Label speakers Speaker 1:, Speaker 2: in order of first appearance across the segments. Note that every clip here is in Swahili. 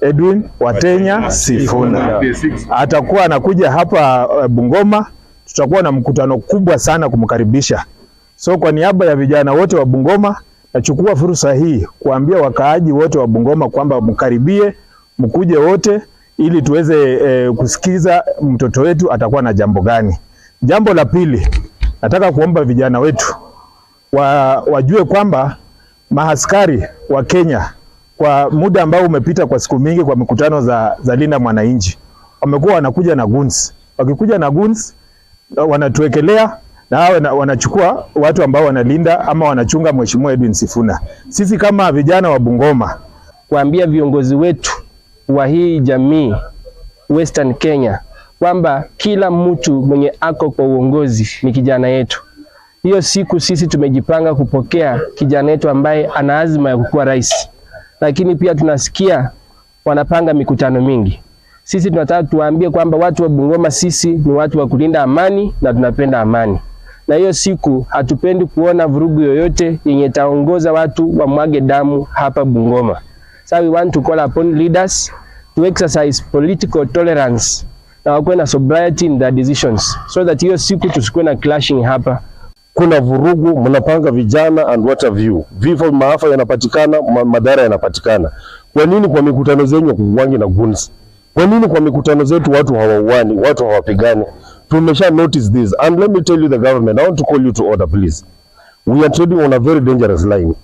Speaker 1: Edwin Watenya Sifuna. Atakuwa anakuja hapa Bungoma, tutakuwa na mkutano kubwa sana kumkaribisha. So kwa niaba ya vijana wote wa Bungoma, nachukua fursa hii kuambia wakaaji wote wa Bungoma kwamba mkaribie, mkuje wote ili tuweze kusikiza mtoto wetu atakuwa na jambo gani. Jambo la pili, nataka kuomba vijana wetu wajue kwamba maaskari wa Kenya kwa muda ambao umepita kwa siku mingi kwa mikutano za Linda Mwananchi wamekuwa wanakuja na guns. Wakikuja na guns wanatuwekelea na wanachukua watu ambao wanalinda ama wanachunga Mheshimiwa Edwin Sifuna. Sisi kama vijana wa Bungoma
Speaker 2: kuambia viongozi wetu wa hii jamii Western Kenya kwamba kila mtu mwenye ako kwa uongozi ni kijana yetu. Hiyo siku sisi tumejipanga kupokea kijana yetu ambaye ana azma ya kukuwa rais. Lakini pia tunasikia wanapanga mikutano mingi. Sisi tunataka tuwaambie kwamba watu wa Bungoma sisi ni watu wa kulinda amani na tunapenda amani. Na hiyo siku hatupendi kuona vurugu yoyote yenye taongoza watu wa mwage damu hapa Bungoma. So we want to call upon leaders to exercise political tolerance na wakuwe na sobriety in their decisions so that hiyo siku tusikuwe na clashing hapa.
Speaker 3: Kuna vurugu, mnapanga vijana and what have you. Vifo, maafa yanapatikana, madhara yanapatikana. Kwa nini kwa mikutano zenyu kuwangi na guns? Kwa nini kwa mikutano zetu watu hawauani, watu hawapigani? Tumesha notice this, and let me tell you the government, I want to call you to order please. We are trading on a very dangerous line.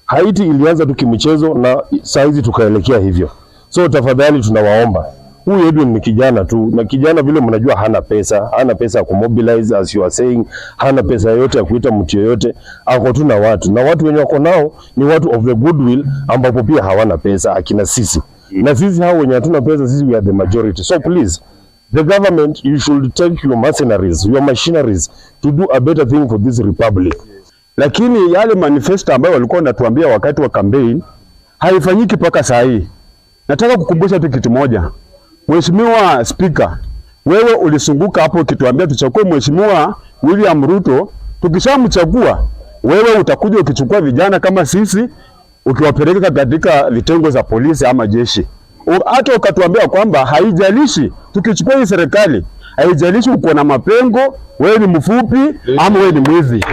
Speaker 3: Haiti ilianza tukimichezo na saizi tukaelekea hivyo. So tafadhali tunawaomba. Huyu Edwin ni kijana tu, na kijana vile mnajua hana pesa ya kumobilize as you are saying, hana pesa yoyote ya kuita mtu yoyote, ako tu na watu. Na watu wenye wako nao ni watu of the goodwill ambapo pia hawana pesa akina sisi. Na sisi hao wenye hatuna pesa sisi we are the majority. So please, the government, you should take your mercenaries, your machineries to do a better thing for this republic.
Speaker 4: Lakini yale manifesto ambayo walikuwa wanatuambia wakati wa campaign haifanyiki paka saa hii. Nataka kukumbusha tu kitu moja. Mheshimiwa Speaker, wewe ulisunguka hapo ukituambia tuchague Mheshimiwa William Ruto. Tukishamchagua wewe utakuja ukichukua vijana kama sisi ukiwapeleka katika vitengo za polisi ama jeshi. Hata ukatuambia kwamba haijalishi tukichukua hii serikali, haijalishi uko na mapengo, wewe ni mfupi ama wewe ni mwizi.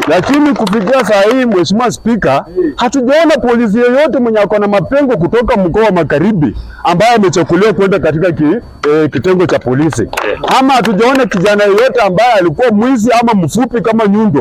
Speaker 4: Lakini kufikia saa hii Mheshimiwa Speaker, hatujaona polisi yeyote mwenye ako na mapengo kutoka mkoa wa Magharibi ambaye amechukuliwa kwenda katika kitengo cha polisi. Ama hatujaona kijana yeyote ambaye alikuwa mwizi ama mfupi kama Nyundo